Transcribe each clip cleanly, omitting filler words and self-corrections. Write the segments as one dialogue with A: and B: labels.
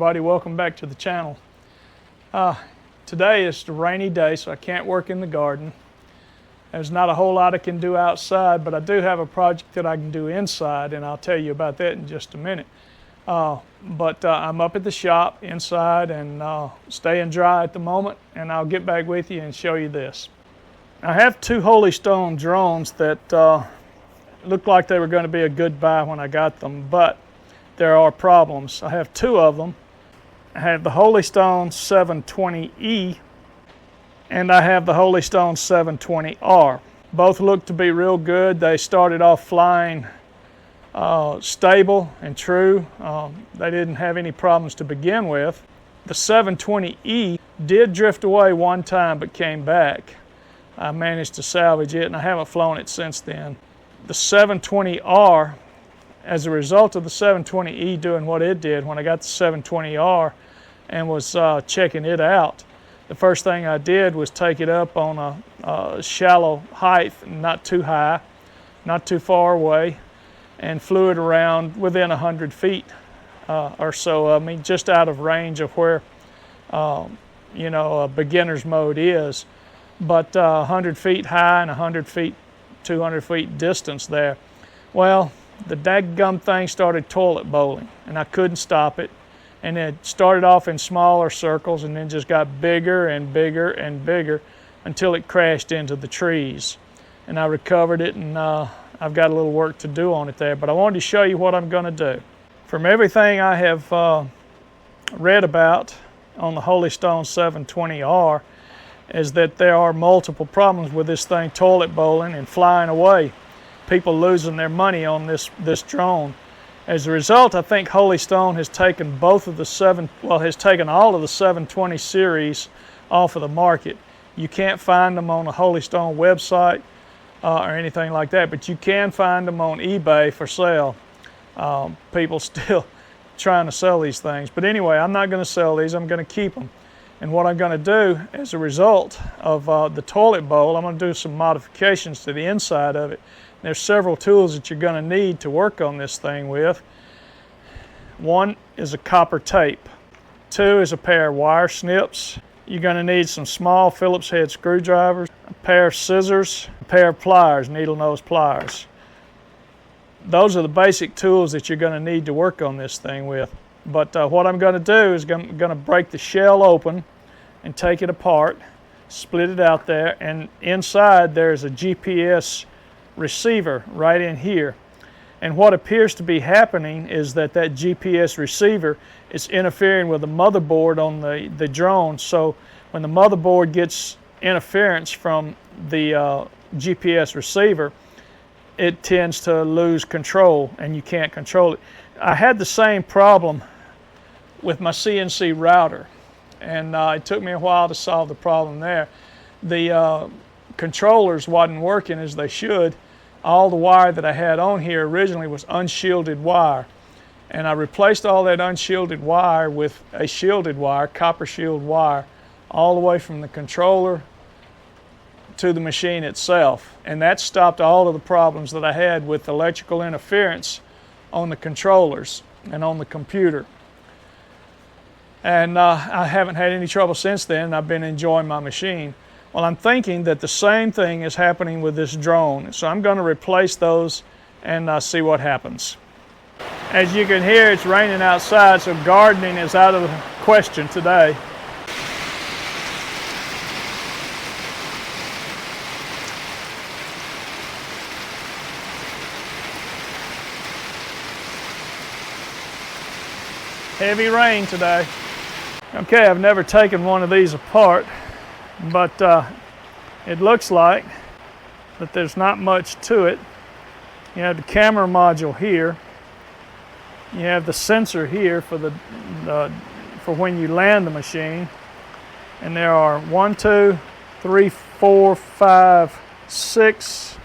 A: everybody, welcome back to the channel. Today is a rainy day, so I can't work in the garden. There's not a whole lot I can do outside, but I do have a project that I can do inside, and I'll tell you about that in just a minute. I'm up at the shop inside and staying dry at the moment, and I'll get back with you and show you this. I have two Holy Stone drones that looked like they were going to be a good buy when I got them, but there are problems. I have two of them. I have the Holy Stone 720E and I have the Holy Stone 720R. Both look to be real good. They started off flying stable and true. They didn't have any problems to begin with. The 720E did drift away one time but came back. I managed to salvage it and I haven't flown it since then. The 720R, as a result of the 720E doing what it did, when I got the 720R and was checking it out, the first thing I did was take it up on a shallow height, not too high, not too far away, and flew it around within 100 feet or so. I mean, just out of range of where a beginner's mode is, but 100 feet high and 100 feet, 200 feet distance there. Well, the daggum thing started toilet bowling, and I couldn't stop it. And it started off in smaller circles and then just got bigger and bigger and bigger until it crashed into the trees. And I recovered it, and I've got a little work to do on it there, but I wanted to show you what I'm going to do. From everything I have read about on the Holy Stone 720R is that there are multiple problems with this thing toilet bowling and flying away. People losing their money on this drone. As a result, I think Holy Stone has taken has taken all of the 720 series off of the market. You can't find them on a Holy Stone website or anything like that, but you can find them on eBay for sale. People still trying to sell these things. But anyway, I'm not going to sell these. I'm going to keep them. And what I'm going to do as a result of the toilet bowl, I'm going to do some modifications to the inside of it. There's several tools that you're going to need to work on this thing with. One is a copper tape. Two is a pair of wire snips. You're going to need some small Phillips head screwdrivers, a pair of scissors, a pair of pliers, needle nose pliers. Those are the basic tools that you're going to need to work on this thing with. But what I'm going to do is I'm going to break the shell open and take it apart, split it out there, and inside there's a GPS receiver right in here. And what appears to be happening is that GPS receiver is interfering with the motherboard on the drone. So when the motherboard gets interference from the GPS receiver, it tends to lose control and you can't control it. I had the same problem with my CNC router, and it took me a while to solve the problem there. The controllers wasn't working as they should. All the wire that I had on here originally was unshielded wire, and I replaced all that unshielded wire with a shielded wire, copper shield wire, all the way from the controller to the machine itself, and that stopped all of the problems that I had with electrical interference on the controllers and on the computer. And I haven't had any trouble since then, and I've been enjoying my machine. Well, I'm thinking that the same thing is happening with this drone, so I'm going to replace those and see what happens. As you can hear, it's raining outside, so gardening is out of the question today. Heavy rain today. Okay, I've never taken one of these apart, but it looks like that there's not much to it. You have the camera module here. You have the sensor here for for when you land the machine. And there are 1, 2, 3, 4, 5, 6.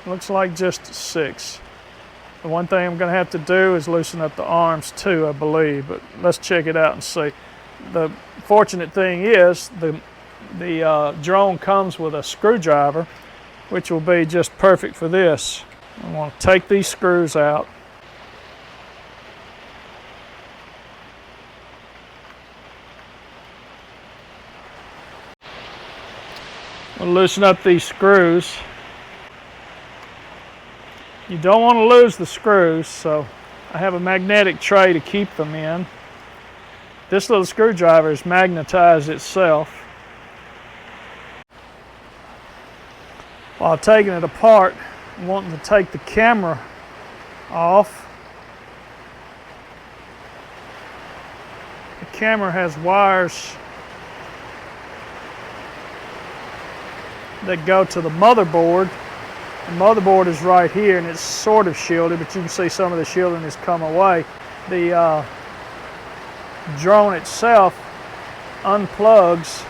A: Looks like just 6. The one thing I'm going to have to do is loosen up the arms too, I believe, but let's check it out and see. The fortunate thing is the drone comes with a screwdriver, which will be just perfect for this. I want to take these screws out. We'll loosen up these screws. You don't want to lose the screws, so I have a magnetic tray to keep them in. This little screwdriver is magnetized itself. While taking it apart, I'm wanting to take the camera off. The camera has wires that go to the motherboard. The motherboard is right here and it's sort of shielded, but you can see some of the shielding has come away. The drone itself unplugs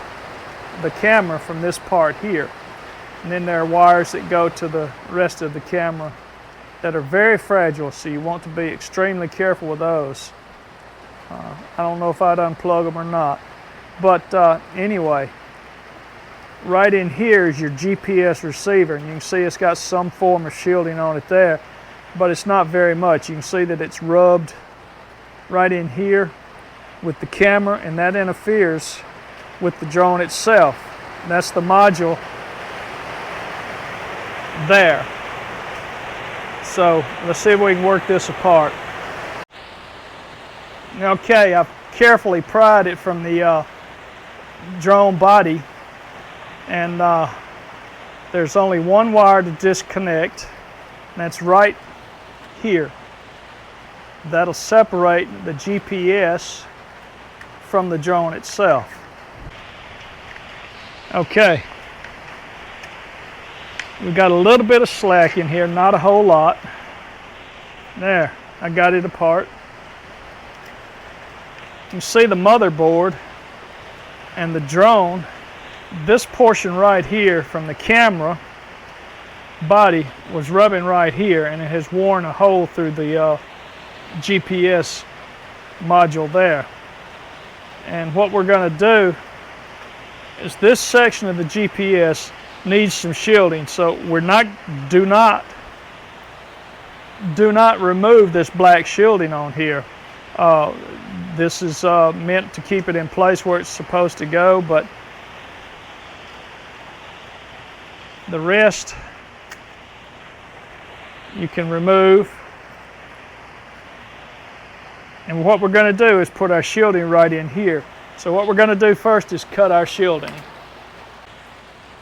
A: the camera from this part here. And then there are wires that go to the rest of the camera that are very fragile, so you want to be extremely careful with those. I don't know if I'd unplug them or not. But anyway, right in here is your GPS receiver, and you can see it's got some form of shielding on it there, but it's not very much. You can see that it's rubbed right in here with the camera, and that interferes with the drone itself. That's the module there. So let's see if we can work this apart. Okay, I've carefully pried it from the drone body, and there's only one wire to disconnect, and that's right here. That'll separate the GPS from the drone itself. Okay, we've got a little bit of slack in here, not a whole lot. There, I got it apart. You can see the motherboard and the drone. This portion right here from the camera body was rubbing right here, and it has worn a hole through the GPS module there. And what we're going to do is this section of the GPS needs some shielding, so do not remove this black shielding on here. This is meant to keep it in place where it's supposed to go, but the rest you can remove. And what we're going to do is put our shielding right in here. So what we're going to do first is cut our shielding.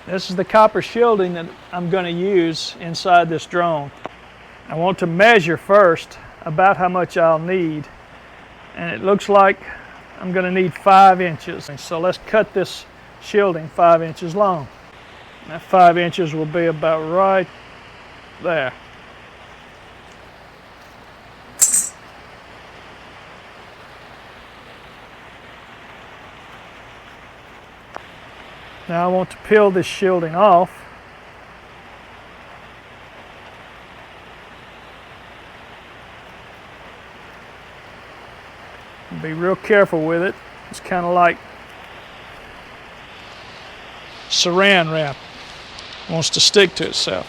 A: This is the copper shielding that I'm going to use inside this drone. I want to measure first about how much I'll need. And it looks like I'm going to need 5 inches. So let's cut this shielding 5 inches long. That 5 inches will be about right there. Now I want to peel this shielding off. Be real careful with it. It's kind of like saran wrap. It wants to stick to itself.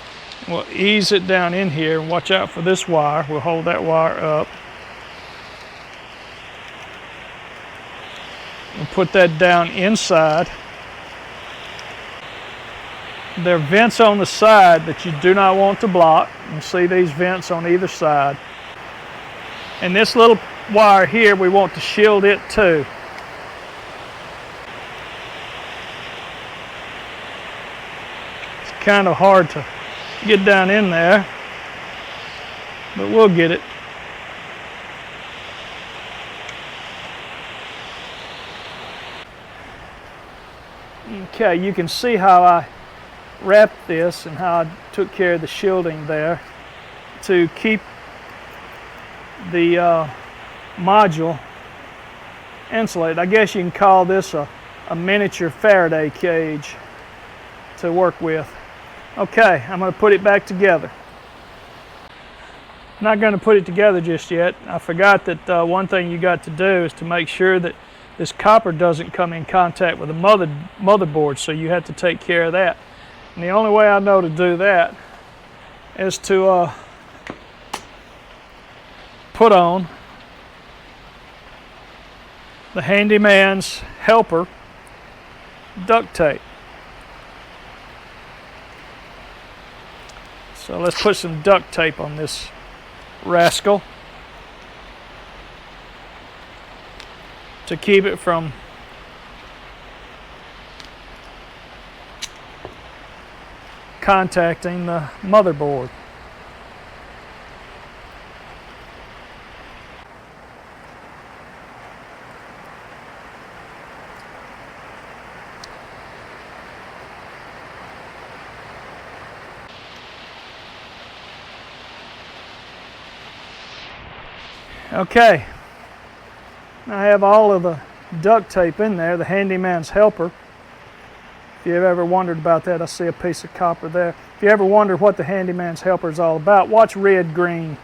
A: We'll ease it down in here and watch out for this wire. We'll hold that wire up. We'll put that down inside. There are vents on the side that you do not want to block. You can see these vents on either side. And this little wire here, we want to shield it too. It's kind of hard to get down in there, but we'll get it. Okay, you can see how I wrapped this and how I took care of the shielding there to keep the module insulated. I guess you can call this a miniature Faraday cage to work with. Okay, I'm going to put it back together. I'm not going to put it together just yet. I forgot that one thing you got to do is to make sure that this copper doesn't come in contact with the motherboard, so you have to take care of that. And the only way I know to do that is to put on the handyman's helper duct tape. So let's put some duct tape on this rascal to keep it from contacting the motherboard. Okay, I have all of the duct tape in there, the handyman's helper. If you've ever wondered about that, I see a piece of copper there. If you ever wondered what the handyman's helper is all about, watch Red Green.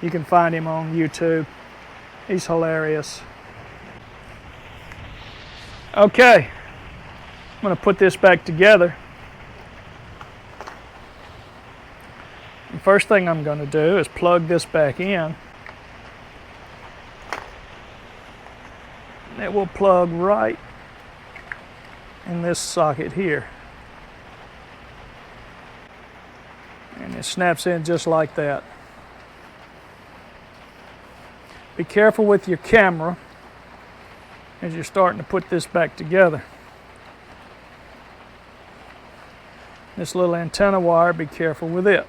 A: You can find him on YouTube. He's hilarious. Okay, I'm going to put this back together. The first thing I'm going to do is plug this back in. It will plug right in this socket here. And it snaps in just like that. Be careful with your camera as you're starting to put this back together. This little antenna wire, be careful with it.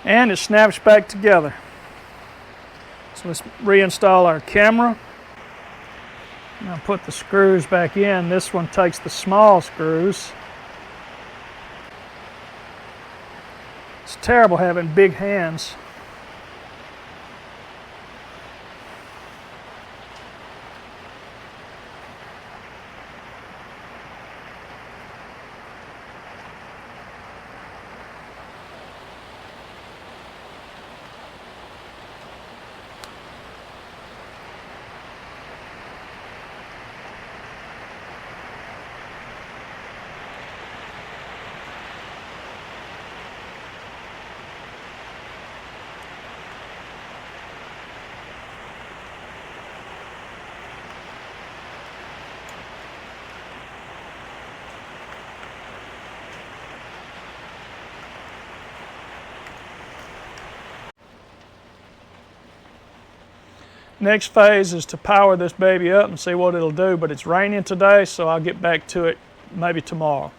A: And it snaps back together. So let's reinstall our camera. Now put the screws back in. This one takes the small screws. It's terrible having big hands. Next phase is to power this baby up and see what it'll do, but it's raining today, so I'll get back to it maybe tomorrow.